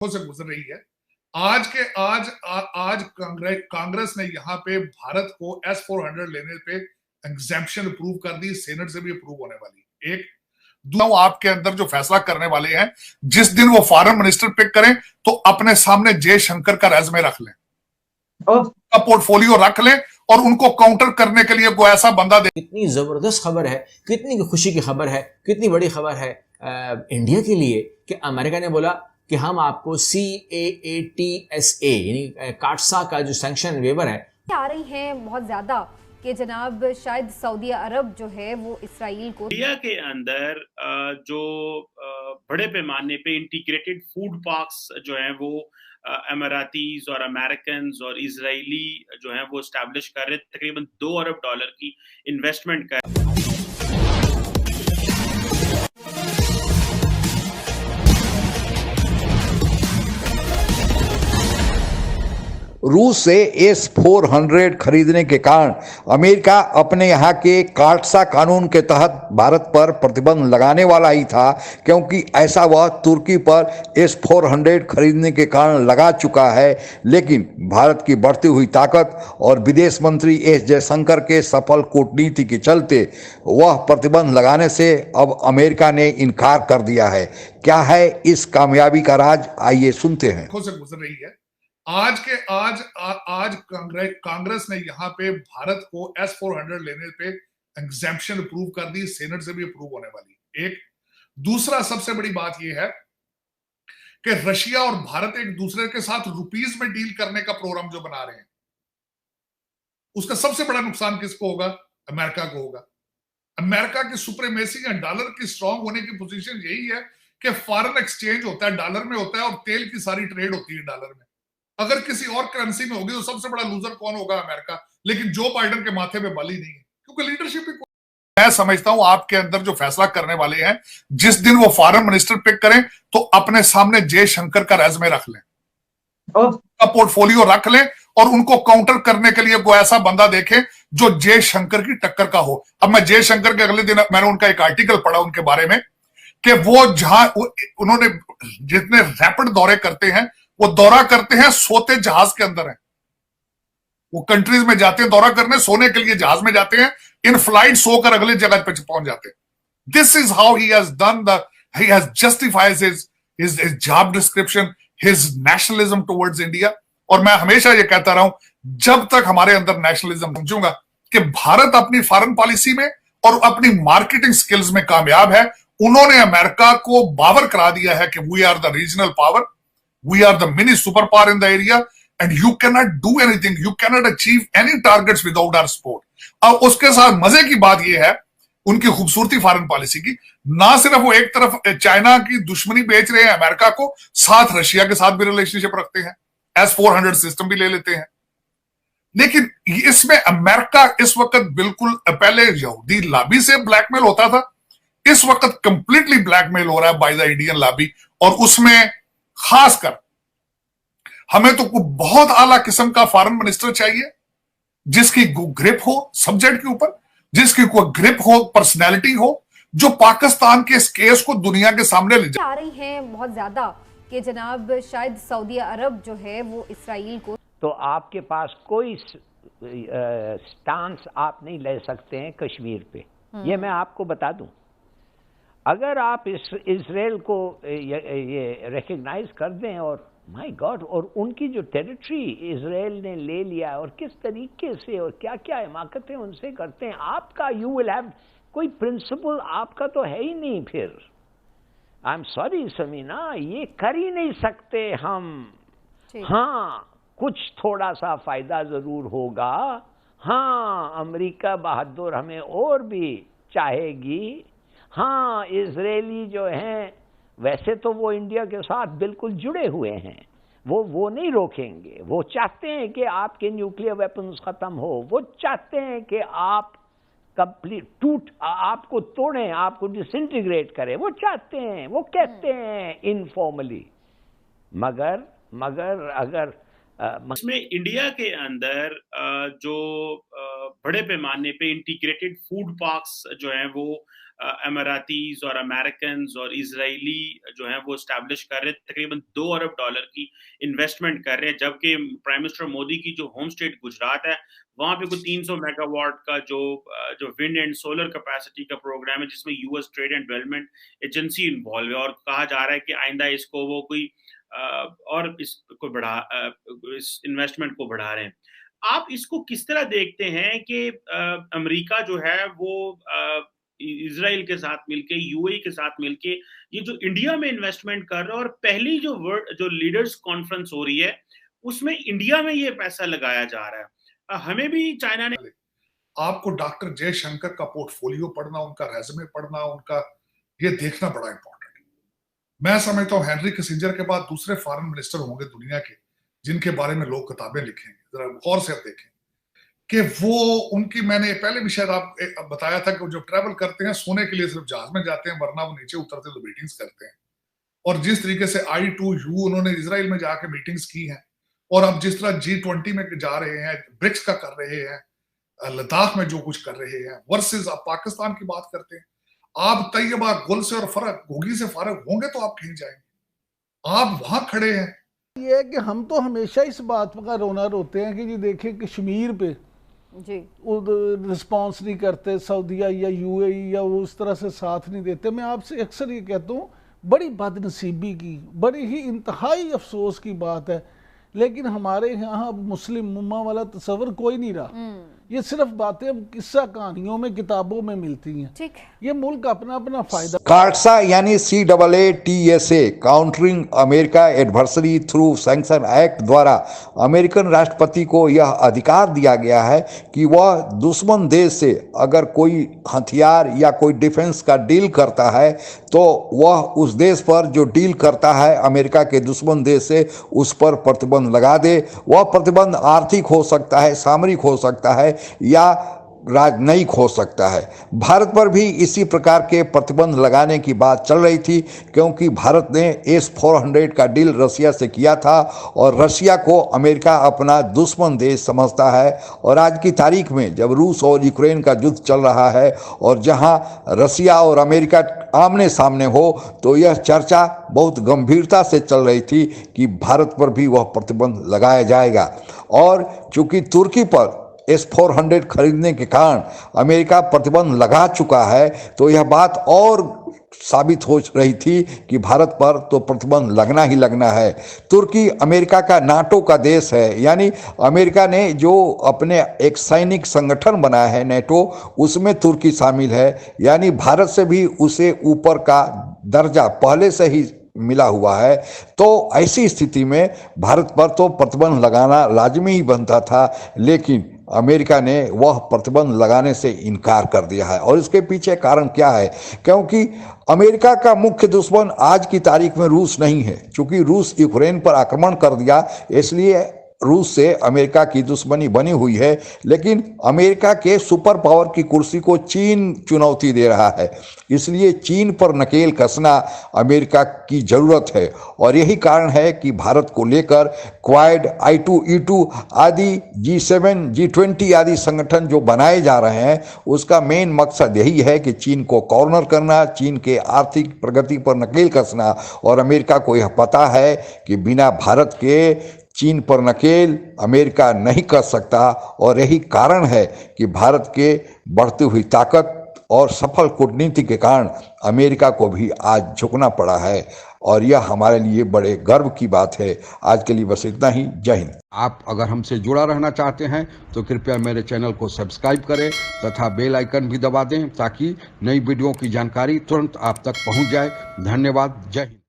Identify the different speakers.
Speaker 1: से गुजर रही है। आज कांग्रेस ने यहाँ पे भारत को S-400 लेने पे एग्जेम्पशन अप्रूव कर दी, सेनेट से भी अप्रूव होने वाली। एक आपके अंदर जो फैसला करने वाले हैं, जिस दिन वो फॉरेन मिनिस्टर पिक करें तो अपने सामने जयशंकर का रेज़्यूमे रख लें, का पोर्टफोलियो रख लें और उनको काउंटर करने के लिए कोई ऐसा बंदा दे।
Speaker 2: कितनी जबरदस्त खबर है, कितनी खुशी की खबर है, कितनी बड़ी खबर है इंडिया के लिए कि अमेरिका ने बोला कि हम आपको CAATSA यानी काटसा का जो सैंक्शन वेवर है
Speaker 3: आ रही हैं बहुत ज्यादा कि जनाब शायद सऊदी अरब जो है वो इसराइल को
Speaker 4: इंडिया के अंदर जो बड़े पैमाने पे इंटीग्रेटेड फूड पार्क्स जो हैं वो अमेरातीज और अमेरिकन और इजरायली जो हैं वो स्टैब्लिश कर रहे, तकरीबन $2 अरब की इन्वेस्टमेंट कर।
Speaker 5: रूस से S-400 खरीदने के कारण अमेरिका अपने यहाँ के काटसा कानून के तहत भारत पर प्रतिबंध लगाने वाला ही था, क्योंकि ऐसा वह तुर्की पर S-400 खरीदने के कारण लगा चुका है। लेकिन भारत की बढ़ती हुई ताकत और विदेश मंत्री एस जयशंकर के सफल कूटनीति के चलते वह प्रतिबंध लगाने से अब अमेरिका ने इनकार कर दिया है। क्या है इस कामयाबी का राज, आइए सुनते हैं।
Speaker 1: से गुजर रही है। आज कांग्रेस ने यहाँ पे भारत को S-400 लेने पे एग्जेम्पशन अप्रूव कर दी, सेनेट से भी अप्रूव होने वाली। एक दूसरा सबसे बड़ी बात यह है कि रशिया और भारत एक दूसरे के साथ रुपीज में डील करने का प्रोग्राम जो बना रहे हैं, उसका सबसे बड़ा नुकसान किसको होगा? अमेरिका को होगा। अमेरिका की सुप्रीमेसी या डॉलर की स्ट्रांग होने की पोजीशन यही है कि फॉरेन एक्सचेंज होता है डॉलर में होता है और तेल की सारी ट्रेड होती है डॉलर में। अगर किसी और करेंसी में होगी तो सबसे बड़ा लूजर कौन होगा? अमेरिका। लेकिन जो बाइडेन के माथे पे बल ही नहीं है, क्योंकि लीडरशिप ही। मैं समझता हूं आपके अंदर जो फैसला करने वाले हैं, जिस दिन वो फॉरेन मिनिस्टर पिक करें तो अपने सामने जयशंकर का रेज़्यूमे रख लें, का पोर्टफोलियो रख लें और उनको काउंटर करने के लिए कोई ऐसा बंदा देखें जो जयशंकर की टक्कर का हो। अब मैं जयशंकर के अगले दिन मैंने उनका एक आर्टिकल पढ़ा उनके बारे में कि वो जहां उन्होंने जितने रैपिड दौरे करते हैं, वो दौरा करते हैं सोते जहाज के अंदर है। वो कंट्रीज में जाते हैं दौरा करने, सोने के लिए जहाज में जाते हैं, इन फ्लाइट सोकर अगले जगह पे पहुंच जाते हैं। This is how he has done he has justifies his job description, his nationalism towards India. और मैं हमेशा ये कहता रहा हूं, जब तक हमारे अंदर नेशनलिज्म समझूंगा कि भारत अपनी फॉरेन पॉलिसी में और अपनी मार्केटिंग स्किल्स में कामयाब है। उन्होंने अमेरिका को बावर करा दिया है कि we are the regional power, we are the mini superpower in the area and you cannot do anything, you cannot achieve any targets without our support। अब उसके साथ मजे की बात यह है उनकी खूबसूरती फॉरेन पॉलिसी की, ना सिर्फ वो एक तरफ चाइना की दुश्मनी बेच रहे हैं अमेरिका को, साथ रशिया के साथ भी रिलेशनशिप रखते हैं, S-400 सिस्टम भी ले लेते हैं। लेकिन इसमें अमेरिका इस वक्त बिल्कुल, पहले यहूदी लॉबी से ब्लैकमेल होता था, इस वक्त कंप्लीटली ब्लैकमेल हो रहा है बाय द इंडियन लॉबी। और उसमें खासकर हमें तो बहुत आला किस्म का फॉरेन मिनिस्टर चाहिए जिसकी ग्रिप हो सब्जेक्ट के ऊपर, जिसकी कोई ग्रिप हो, पर्सनैलिटी हो, जो पाकिस्तान के इस केस को दुनिया के सामने ले
Speaker 3: आ रही हैं बहुत ज्यादा कि जनाब शायद सऊदी अरब जो है वो इसराइल को।
Speaker 6: तो आपके पास कोई स्टांस आप नहीं ले सकते हैं कश्मीर पे, ये मैं आपको बता दूं। अगर आप इसराइल को ये रिकग्नाइज कर दें, और माय गॉड, और उनकी जो टेरिटरी इसराइल ने ले लिया और किस तरीके से और क्या क्या हिमाकतें उनसे करते हैं, आपका यू विल हैव कोई प्रिंसिपल आपका तो है ही नहीं। फिर आई एम सॉरी समीना, ये कर ही नहीं सकते हम। हाँ, कुछ थोड़ा सा फायदा जरूर होगा। हाँ, अमेरिका बहादुर हमें और भी चाहेगी। हाँ, इजरायली जो हैं वैसे तो वो इंडिया के साथ बिल्कुल जुड़े हुए हैं, वो नहीं रोकेंगे। वो चाहते हैं कि आपके न्यूक्लियर वेपन्स खत्म हो, वो चाहते हैं कि आप कंप्लीट आपको तोड़ें, आपको डिसइंटीग्रेट करें, वो चाहते हैं, वो कहते हैं इनफॉर्मली। मगर अगर
Speaker 4: इसमें इंडिया के अंदर जो बड़े पैमाने पे इंटीग्रेटेड फूड पार्क्स जो हैं वो अमेरातीज और अमेरिकन और इजरायली जो हैं वो स्टैब्लिश कर रहे हैं, तकरीबन $2 अरब की इन्वेस्टमेंट कर रहे हैं, जबकि प्राइम मिनिस्टर मोदी की जो होम स्टेट गुजरात है वहां पे कोई 300 मेगावाट का जो विंड एंड सोलर कैपेसिटी का प्रोग्राम है, जिसमें US trade and development agency involve है, और कहा जा रहा है कि आइंदा इसको वो कोई और इसको इस इन्वेस्टमेंट को बढ़ा रहे हैं। आप इसको किस तरह देखते हैं कि अमेरिका जो है वो इजराइल के साथ मिलके, यूएई के साथ मिलके ये जो इंडिया में इन्वेस्टमेंट कर रहा है, और पहली जो लीडर्स कॉन्फ्रेंस हो रही है उसमें इंडिया में ये पैसा लगाया जा रहा है। हमें भी चाइना ने,
Speaker 1: आपको डॉक्टर जयशंकर का पोर्टफोलियो पढ़ना, उनका रेज्यूमे पढ़ना, उनका ये देखना बड़ा इंपॉर्टेंट है। मैं समझता हूँ हेनरी किसिंजर के बाद दूसरे फॉरेन मिनिस्टर होंगे दुनिया के जिनके बारे में लोग किताबें लिखेंगे। जरा गौर से देखें कि वो उनकी, मैंने पहले भी शायद आप बताया था कि जो ट्रैवल करते हैं सोने के लिए सिर्फ जहाज में जाते हैं, वरना वो नीचे उतरते तो मीटिंग्स करते हैं। और जिस तरीके से I2U उन्होंने इजराइल में जाके मीटिंग्स की हैं, और अब जिस तरह G20 में जा रहे हैं, ब्रिक्स का कर रहे हैं, लद्दाख में जो कुछ कर रहे हैं, वर्सेस आप पाकिस्तान की बात करते हैं। आप तैयबा गुल से और फर्क घोगी से फारग होंगे तो आप कहीं जाएंगे, आप वहां खड़े हैं।
Speaker 7: ये है कि हम तो हमेशा इस बात का रोना रोते हैं कि जी देखें कश्मीर पे जी रिस्पॉन्स नहीं करते सऊदीया या यूएई, या वो उस तरह से साथ नहीं देते। मैं आपसे अक्सर ये कहता हूँ बड़ी बदनसीबी की, बड़ी ही इंतहाई अफसोस की बात है, लेकिन हमारे यहाँ मुस्लिम उम्मा वाला तस्वर कोई नहीं रहा। ये सिर्फ बातें किस्सा कहानियों में, किताबों में मिलती हैं। ठीक, ये मुल्क अपना अपना फायदा।
Speaker 5: काटसा यानी CAATSA countering America adversary through sanction act द्वारा अमेरिकन राष्ट्रपति को यह अधिकार दिया गया है कि वह दुश्मन देश से अगर कोई हथियार या कोई डिफेंस का डील करता है तो वह उस देश पर जो डील करता है अमेरिका के दुश्मन देश से, उस पर प्रतिबंध लगा दे। वह प्रतिबंध आर्थिक हो सकता है, सामरिक हो सकता है, या राजनयिक हो सकता है। भारत पर भी इसी प्रकार के प्रतिबंध लगाने की बात चल रही थी, क्योंकि भारत ने S-400 का डील रशिया से किया था, और रशिया को अमेरिका अपना दुश्मन देश समझता है। और आज की तारीख में जब रूस और यूक्रेन का युद्ध चल रहा है और जहां रशिया और अमेरिका आमने सामने हो, तो यह चर्चा बहुत गंभीरता से चल रही थी कि भारत पर भी वह प्रतिबंध लगाया जाएगा। और चूंकि तुर्की पर S-400 खरीदने के कारण अमेरिका प्रतिबंध लगा चुका है, तो यह बात और साबित हो रही थी कि भारत पर तो प्रतिबंध लगना ही लगना है। तुर्की अमेरिका का नाटो का देश है, यानी अमेरिका ने जो अपने एक सैनिक संगठन बनाया है नेटो, उसमें तुर्की शामिल है, यानी भारत से भी उसे ऊपर का दर्जा पहले से ही मिला हुआ है। तो ऐसी स्थिति में भारत पर तो प्रतिबंध लगाना लाजमी ही बनता था, लेकिन अमेरिका ने वह प्रतिबंध लगाने से इनकार कर दिया है। और इसके पीछे कारण क्या है? क्योंकि अमेरिका का मुख्य दुश्मन आज की तारीख में रूस नहीं है। चूंकि रूस यूक्रेन पर आक्रमण कर दिया, इसलिए रूस से अमेरिका की दुश्मनी बनी हुई है, लेकिन अमेरिका के सुपर पावर की कुर्सी को चीन चुनौती दे रहा है, इसलिए चीन पर नकेल कसना अमेरिका की जरूरत है। और यही कारण है कि भारत को लेकर क्वाड, I2E2 आदि, G7, G20 आदि संगठन जो बनाए जा रहे हैं, उसका मेन मकसद यही है कि चीन को कॉर्नर करना, चीन के आर्थिक प्रगति पर नकेल कसना। और अमेरिका को यह पता है कि बिना भारत के चीन पर नकेल अमेरिका नहीं कर सकता, और यही कारण है कि भारत के बढ़ती हुई ताकत और सफल कूटनीति के कारण अमेरिका को भी आज झुकना पड़ा है। और यह हमारे लिए बड़े गर्व की बात है। आज के लिए बस इतना ही। जय हिंद।
Speaker 8: आप अगर हमसे जुड़ा रहना चाहते हैं तो कृपया मेरे चैनल को सब्सक्राइब करें तथा बेल आइकन भी दबा दें, ताकि नई वीडियो की जानकारी तुरंत आप तक पहुंच जाए। धन्यवाद। जय हिंद।